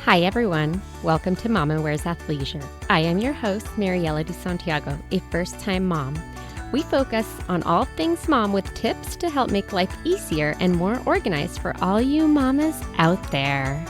Hi, everyone. Welcome to Mama Wears Athleisure. I am your host, Mariela de Santiago, a first-time mom. We focus on all things mom with tips to help make life easier and more organized for all you mamas out there.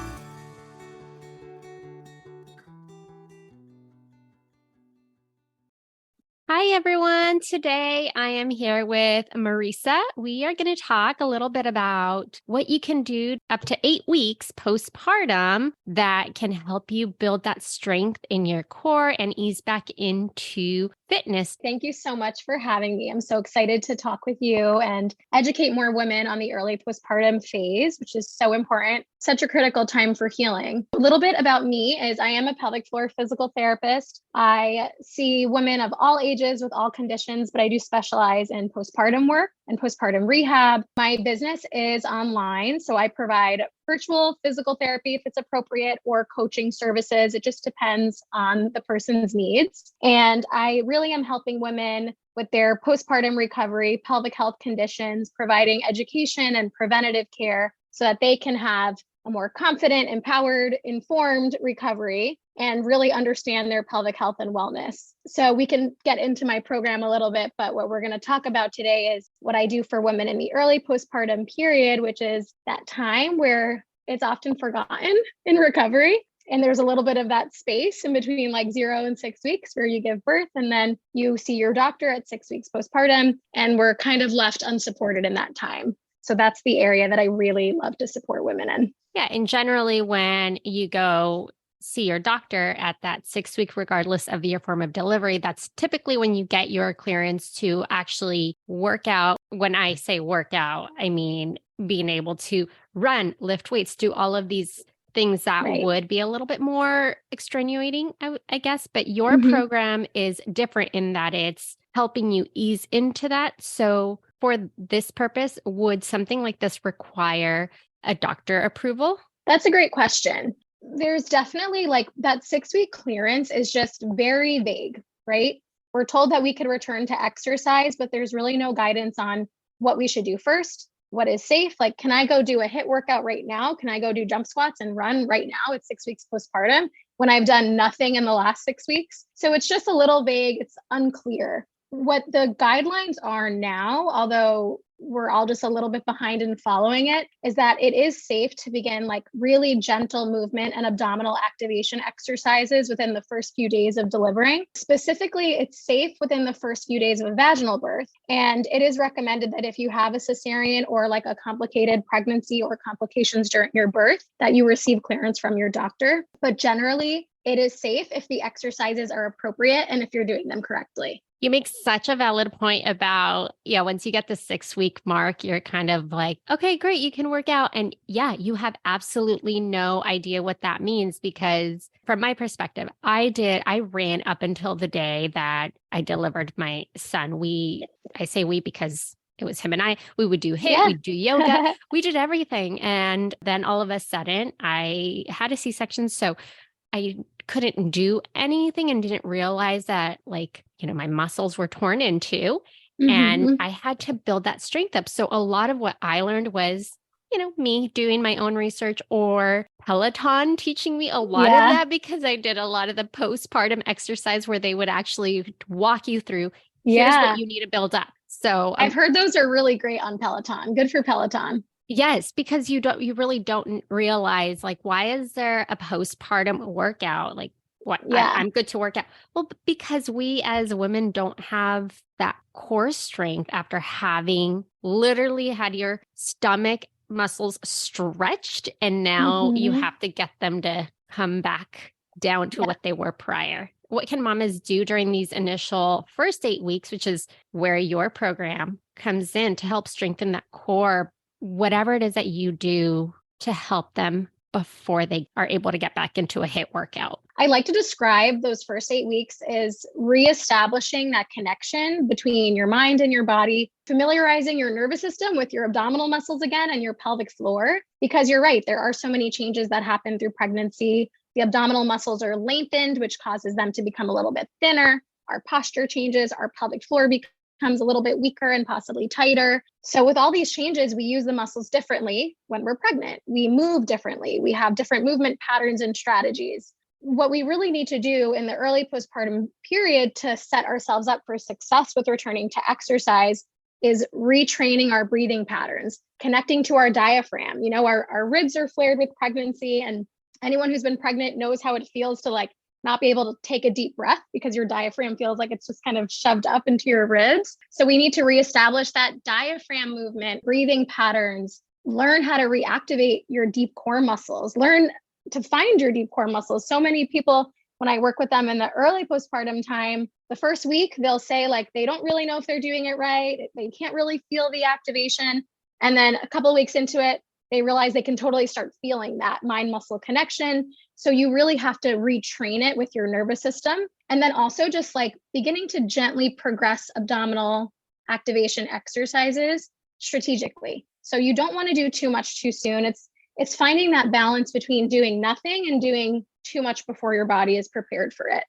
Hi, everyone. Today I am here with Marisa. We are going to talk a little bit about what you can do up to 8 weeks postpartum that can help you build that strength in your core and ease back into fitness. Thank you so much for having me. I'm so excited to talk with you and educate more women on the early postpartum phase, which is so important, such a critical time for healing. A little bit about me is I am a pelvic floor physical therapist. I see women of all ages with all conditions, but I do specialize in postpartum work and postpartum rehab. My business is online, so I provide virtual physical therapy if it's appropriate, or coaching services. It just depends on the person's needs. And I really am helping women with their postpartum recovery, pelvic health conditions, providing education and preventative care so that they can have a more confident, empowered, informed recovery and really understand their pelvic health and wellness. So we can get into my program a little bit, but what we're going to talk about today is what I do for women in the early postpartum period, which is that time where it's often forgotten in recovery. And there's a little bit of that space in between like 0 and 6 weeks where you give birth and then you see your doctor at 6 weeks postpartum, and we're kind of left unsupported in that time. So that's the area that I really love to support women in. Yeah. And generally, when you go see your doctor at that 6 week, regardless of your form of delivery, that's typically when you get your clearance to actually work out. When I say work out, I mean being able to run, lift weights, do all of these things that would be a little bit more extenuating, I guess. But your program is different in that it's helping you ease into that. So for this purpose, would something like this require a doctor approval? That's a great question. There's definitely like that 6 week clearance is just very vague, right? We're told that we could return to exercise, but there's really no guidance on what we should do first, what is safe. Like, can I go do a HIIT workout right now? Can I go do jump squats and run right now at 6 weeks postpartum when I've done nothing in the last 6 weeks? So it's just a little vague. It's unclear. What the guidelines are now, although we're all just a little bit behind in following it, is that it is safe to begin like really gentle movement and abdominal activation exercises within the first few days of delivering. Specifically, it's safe within the first few days of a vaginal birth. And it is recommended that if you have a cesarean or like a complicated pregnancy or complications during your birth, that you receive clearance from your doctor. But generally, it is safe if the exercises are appropriate and if you're doing them correctly. You make such a valid point about, once you get the 6 week mark, you're kind of like, okay, great, you can work out. And you have absolutely no idea what that means, because from my perspective, I ran up until the day that I delivered my son. I say we because it was him and I. We would do HIIT, we'd do yoga, we did everything. And then all of a sudden I had a C-section. So I couldn't do anything and didn't realize that my muscles were torn into and I had to build that strength up. So a lot of what I learned was, me doing my own research or Peloton teaching me a lot of that, because I did a lot of the postpartum exercise where they would actually walk you through, here's what you need to build up. So I've heard those are really great on Peloton. Good for Peloton. Yes, because you really don't realize, like, why is there a postpartum workout? Like, what? I'm good to work out. Well, because we as women don't have that core strength after having literally had your stomach muscles stretched, and now you have to get them to come back down to what they were prior. What can mamas do during these initial first 8 weeks, which is where your program comes in to help strengthen that core, whatever it is that you do to help them before they are able to get back into a HIIT workout? I like to describe those first 8 weeks as reestablishing that connection between your mind and your body, familiarizing your nervous system with your abdominal muscles again and your pelvic floor. Because you're right, there are so many changes that happen through pregnancy. The abdominal muscles are lengthened, which causes them to become a little bit thinner. Our posture changes, our pelvic floor becomes becomes a little bit weaker and possibly tighter. So with all these changes, we use the muscles differently when we're pregnant. We move differently. We have different movement patterns and strategies. What we really need to do in the early postpartum period to set ourselves up for success with returning to exercise is retraining our breathing patterns, connecting to our diaphragm. Our ribs are flared with pregnancy, and anyone who's been pregnant knows how it feels to like not be able to take a deep breath because your diaphragm feels like it's just kind of shoved up into your ribs. So we need to reestablish that diaphragm movement, breathing patterns, learn how to reactivate your deep core muscles, learn to find your deep core muscles. So many people, when I work with them in the early postpartum time, the first week, they'll say like they don't really know if they're doing it right. They can't really feel the activation. And then a couple of weeks into it, they realize they can totally start feeling that mind muscle connection. So you really have to retrain it with your nervous system. And then also just like beginning to gently progress abdominal activation exercises strategically. So you don't want to do too much too soon. It's finding that balance between doing nothing and doing too much before your body is prepared for it.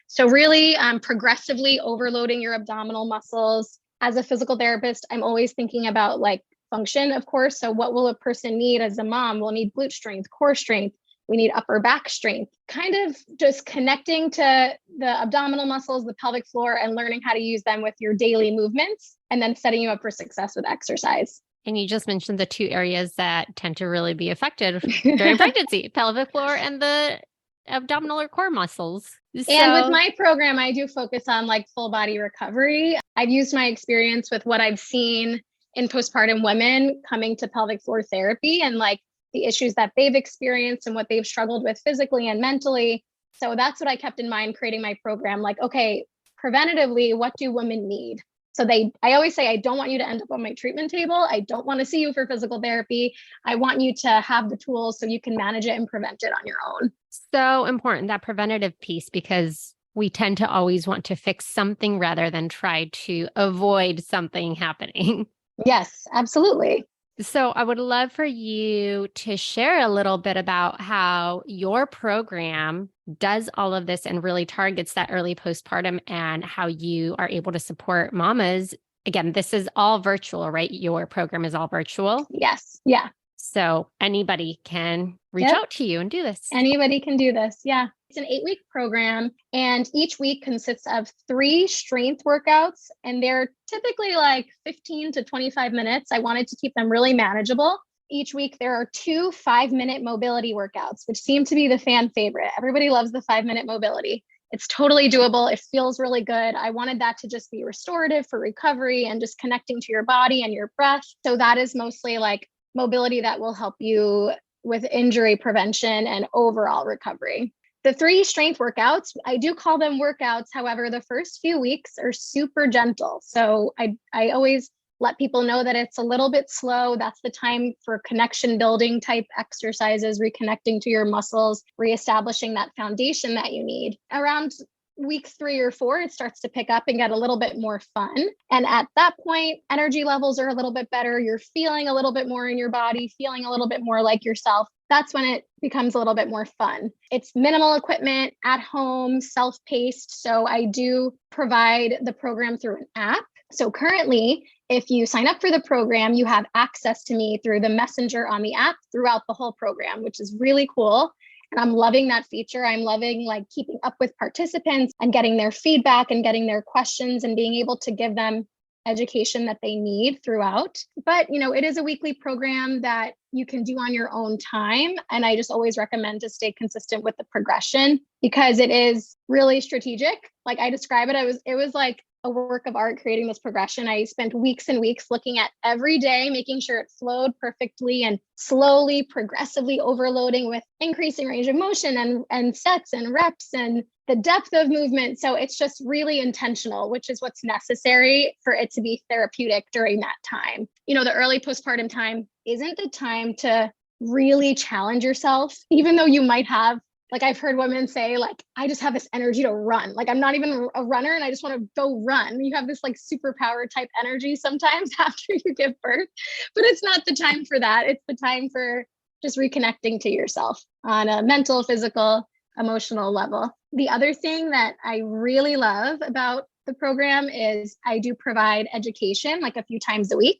So really progressively overloading your abdominal muscles. As a physical therapist, I'm always thinking about like function, of course. So what will a person need as a mom? We'll need glute strength, core strength. We need upper back strength, kind of just connecting to the abdominal muscles, the pelvic floor, and learning how to use them with your daily movements, and then setting you up for success with exercise. And you just mentioned the two areas that tend to really be affected during pregnancy, pelvic floor and the abdominal or core muscles. And with my program, I do focus on like full body recovery. I've used my experience with what I've seen in postpartum women coming to pelvic floor therapy and like the issues that they've experienced and what they've struggled with physically and mentally. So that's what I kept in mind creating my program. Like, okay, preventatively, what do women need? So I always say, I don't want you to end up on my treatment table. I don't want to see you for physical therapy. I want you to have the tools so you can manage it and prevent it on your own. So important, that preventative piece, because we tend to always want to fix something rather than try to avoid something happening. Yes, absolutely. So I would love for you to share a little bit about how your program does all of this and really targets that early postpartum and how you are able to support mamas. Again, this is all virtual, right? Your program is all virtual. Yes. Yeah. So anybody can reach out to you and do this. Anybody can do this. Yeah. It's an 8-week program, and each week consists of 3 strength workouts, and they're typically like 15 to 25 minutes. I wanted to keep them really manageable. Each week, there are 2 5-minute mobility workouts, which seem to be the fan favorite. Everybody loves the 5-minute mobility. It's totally doable. It feels really good. I wanted that to just be restorative for recovery and just connecting to your body and your breath. So that is mostly like mobility that will help you with injury prevention and overall recovery. The 3 strength workouts, I do call them workouts. However, the first few weeks are super gentle. So I always let people know that it's a little bit slow. That's the time for connection building type exercises, reconnecting to your muscles, reestablishing that foundation that you need. Around week 3 or 4, it starts to pick up and get a little bit more fun. And at that point, energy levels are a little bit better. You're feeling a little bit more in your body, feeling a little bit more like yourself. That's when it becomes a little bit more fun. It's minimal equipment, at home, self-paced. So I do provide the program through an app. So currently, if you sign up for the program, you have access to me through the messenger on the app throughout the whole program, which is really cool. And I'm loving that feature. I'm loving like keeping up with participants and getting their feedback and getting their questions and being able to give them education that they need throughout. But, it is a weekly program that you can do on your own time. And I just always recommend to stay consistent with the progression because it is really strategic. Like I describe it, it was like a work of art creating this progression. I spent weeks and weeks looking at every day, making sure it flowed perfectly and slowly, progressively overloading with increasing range of motion and sets and reps and the depth of movement. So it's just really intentional, which is what's necessary for it to be therapeutic during that time. The early postpartum time isn't the time to really challenge yourself, even though you might have, like I've heard women say, like, I just have this energy to run. Like I'm not even a runner and I just want to go run. You have this like superpower type energy sometimes after you give birth, but it's not the time for that. It's the time for just reconnecting to yourself on a mental, physical, emotional level. The other thing that I really love about the program is I do provide education like a few times a week.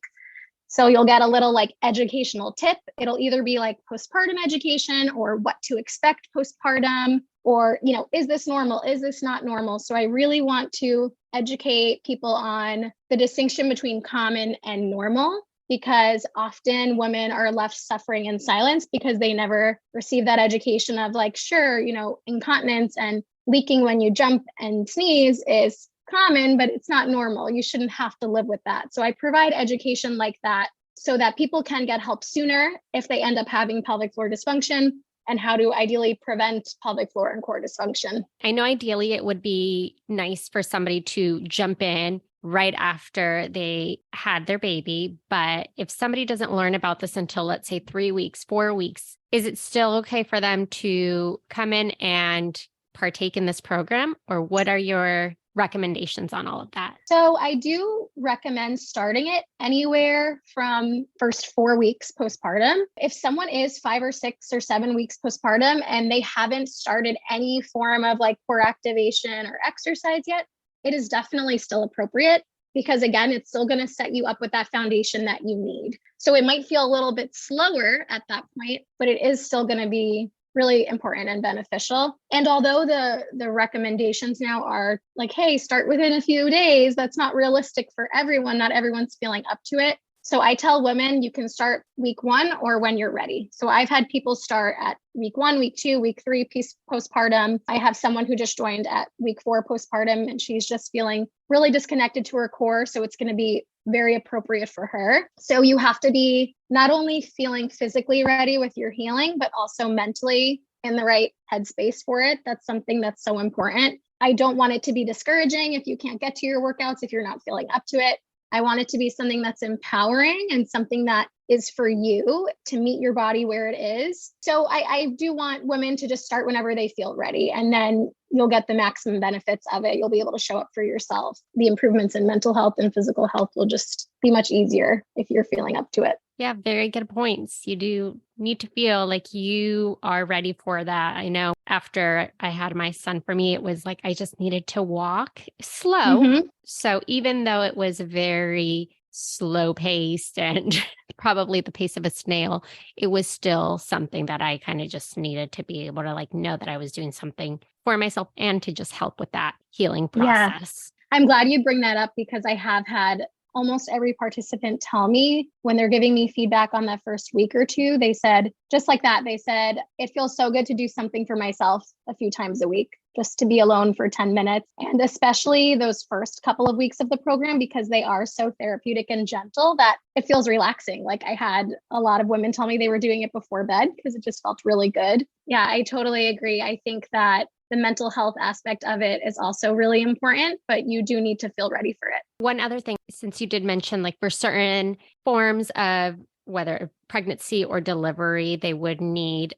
So you'll get a little like educational tip. It'll either be like postpartum education or what to expect postpartum, or, is this normal? Is this not normal? So I really want to educate people on the distinction between common and normal, because often women are left suffering in silence because they never receive that education of like, sure, incontinence and leaking when you jump and sneeze is common, but it's not normal. You shouldn't have to live with that. So I provide education like that so that people can get help sooner if they end up having pelvic floor dysfunction, and how to ideally prevent pelvic floor and core dysfunction. I know ideally it would be nice for somebody to jump in right after they had their baby. But if somebody doesn't learn about this until, let's say, 3 weeks, 4 weeks, is it still okay for them to come in and partake in this program? Or what are your recommendations on all of that? So I do recommend starting it anywhere from first 4 weeks postpartum. If someone is 5 or 6 or 7 weeks postpartum and they haven't started any form of like core activation or exercise yet, it is definitely still appropriate, because again, it's still going to set you up with that foundation that you need. So it might feel a little bit slower at that point, but it is still going to be really important and beneficial. And although the recommendations now are like, hey, start within a few days, that's not realistic for everyone. Not everyone's feeling up to it. So I tell women you can start week 1 or when you're ready. So I've had people start at week 1, week 2, week 3 postpartum. I have someone who just joined at week 4 postpartum, and she's just feeling really disconnected to her core. So it's going to be very appropriate for her. So you have to be not only feeling physically ready with your healing, but also mentally in the right headspace for it. That's something that's so important. I don't want it to be discouraging if you can't get to your workouts, if you're not feeling up to it. I want it to be something that's empowering and something that is for you to meet your body where it is. So I do want women to just start whenever they feel ready, and then you'll get the maximum benefits of it. You'll be able to show up for yourself. The improvements in mental health and physical health will just be much easier if you're feeling up to it. Yeah, very good points. You do need to feel like you are ready for that. I know after I had my son, for me, it was like I just needed to walk slow. Mm-hmm. So even though it was very slow paced and probably the pace of a snail, it was still something that I kind of just needed to be able to like know that I was doing something for myself and to just help with that healing process. Yeah. I'm glad you bring that up, because I have had almost every participant tell me when they're giving me feedback on that first week or two, they said, just like that, they said, it feels so good to do something for myself a few times a week, just to be alone for 10 minutes. And especially those first couple of weeks of the program, because they are so therapeutic and gentle that it feels relaxing. Like I had a lot of women tell me they were doing it before bed because it just felt really good. Yeah, I totally agree. I think that the mental health aspect of it is also really important, but you do need to feel ready for it. One other thing, since you did mention, like for certain forms of whether pregnancy or delivery, they would need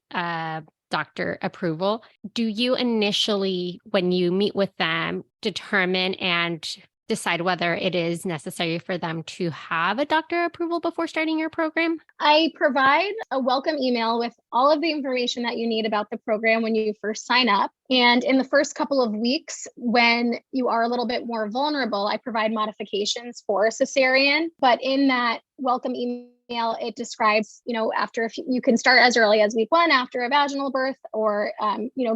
doctor approval. Do you initially, when you meet with them, determine and decide whether it is necessary for them to have a doctor approval before starting your program? I provide a welcome email with all of the information that you need about the program when you first sign up. And in the first couple of weeks, when you are a little bit more vulnerable, I provide modifications for a cesarean. But in that welcome email, it describes, after if you can start as early as week 1 after a vaginal birth, or,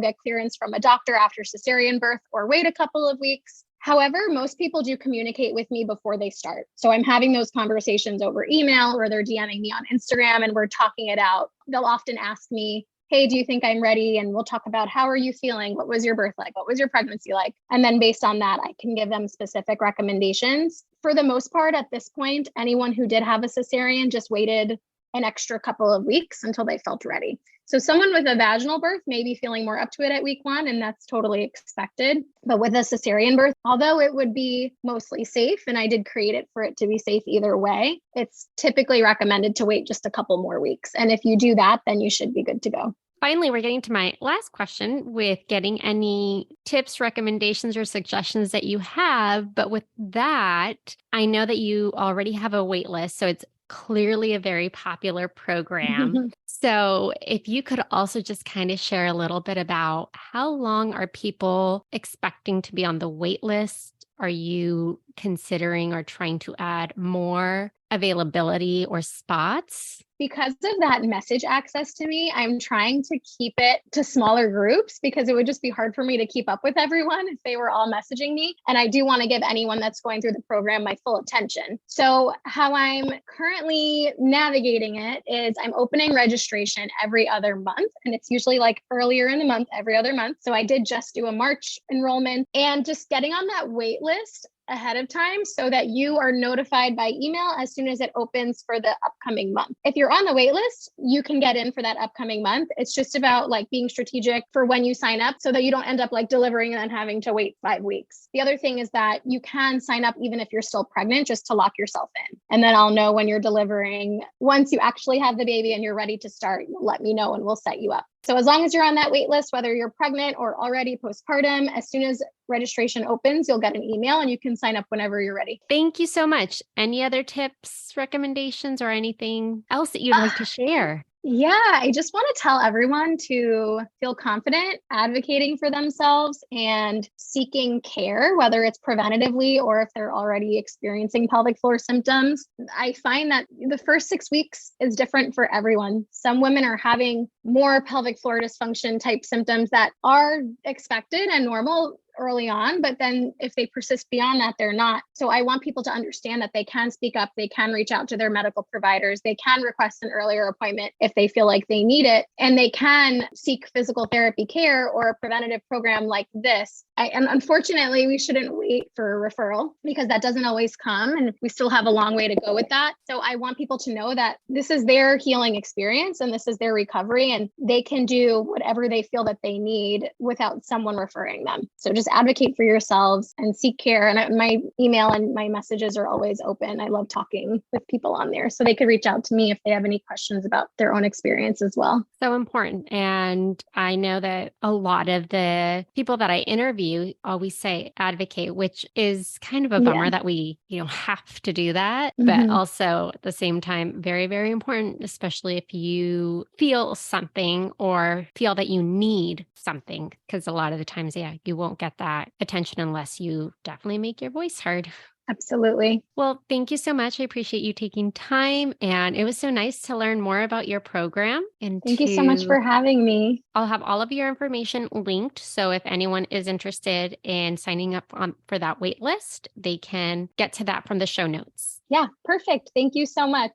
get clearance from a doctor after cesarean birth, or wait a couple of weeks. However, most people do communicate with me before they start. So I'm having those conversations over email, or they're DMing me on Instagram and we're talking it out. They'll often ask me, hey, do you think I'm ready? And we'll talk about, how are you feeling? What was your birth like? What was your pregnancy like? And then based on that, I can give them specific recommendations. For the most part, at this point, anyone who did have a cesarean just waited an extra couple of weeks until they felt ready. So someone with a vaginal birth may be feeling more up to it at week 1, and that's totally expected. But with a cesarean birth, although it would be mostly safe, and I did create it for it to be safe either way, it's typically recommended to wait just a couple more weeks. And if you do that, then you should be good to go. Finally, we're getting to my last question with getting any tips, recommendations, or suggestions that you have. But with that, I know that you already have a wait list, so it's clearly a very popular program. So if you could also just kind of share a little bit about how long are people expecting to be on the wait list? Are you considering or trying to add more availability or spots? Because of that message access to me, I'm trying to keep it to smaller groups because it would just be hard for me to keep up with everyone if they were all messaging me. And I do want to give anyone that's going through the program my full attention. So how I'm currently navigating it is I'm opening registration every other month. And it's usually like earlier in the month, every other month. So I did just do a March enrollment and just getting on that wait list ahead of time so that you are notified by email as soon as it opens for the upcoming month. If you're on the wait list, you can get in for that upcoming month. It's just about like being strategic for when you sign up so that you don't end up like delivering and then having to wait 5 weeks. The other thing is that you can sign up even if you're still pregnant, just to lock yourself in. And then I'll know when you're delivering. Once you actually have the baby and you're ready to start, let me know and we'll set you up. So as long as you're on that wait list, whether you're pregnant or already postpartum, as soon as registration opens, you'll get an email and you can sign up whenever you're ready. Thank you so much. Any other tips, recommendations, or anything else that you'd like to share? Yeah, I just want to tell everyone to feel confident advocating for themselves and seeking care, whether it's preventatively or if they're already experiencing pelvic floor symptoms. I find that the first 6 weeks is different for everyone. Some women are having more pelvic floor dysfunction type symptoms that are expected and normal early on, but then if they persist beyond that, they're not. So I want people to understand that they can speak up, they can reach out to their medical providers, they can request an earlier appointment if they feel like they need it, and they can seek physical therapy care or a preventative program like this. And unfortunately, we shouldn't wait for a referral because that doesn't always come, and we still have a long way to go with that. So I want people to know that this is their healing experience and this is their recovery, and they can do whatever they feel that they need without someone referring them. So just advocate for yourselves and seek care. And my email and my messages are always open. I love talking with people on there, so they could reach out to me if they have any questions about their own experience as well. So important. And I know that a lot of the people that I interview always say advocate, which is kind of a bummer that we, have to do that. But also at the same time, very, very important, especially if you feel something or feel that you need something, because a lot of the times, you won't get that attention unless you definitely make your voice heard. Absolutely. Well, thank you so much. I appreciate you taking time. And it was so nice to learn more about your program. And thank you so much for having me. I'll have all of your information linked. So if anyone is interested in signing up for that wait list, they can get to that from the show notes. Yeah, perfect. Thank you so much.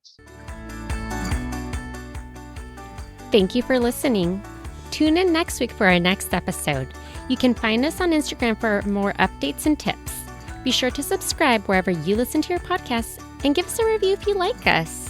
Thank you for listening. Tune in next week for our next episode. You can find us on Instagram for more updates and tips. Be sure to subscribe wherever you listen to your podcasts and give us a review if you like us.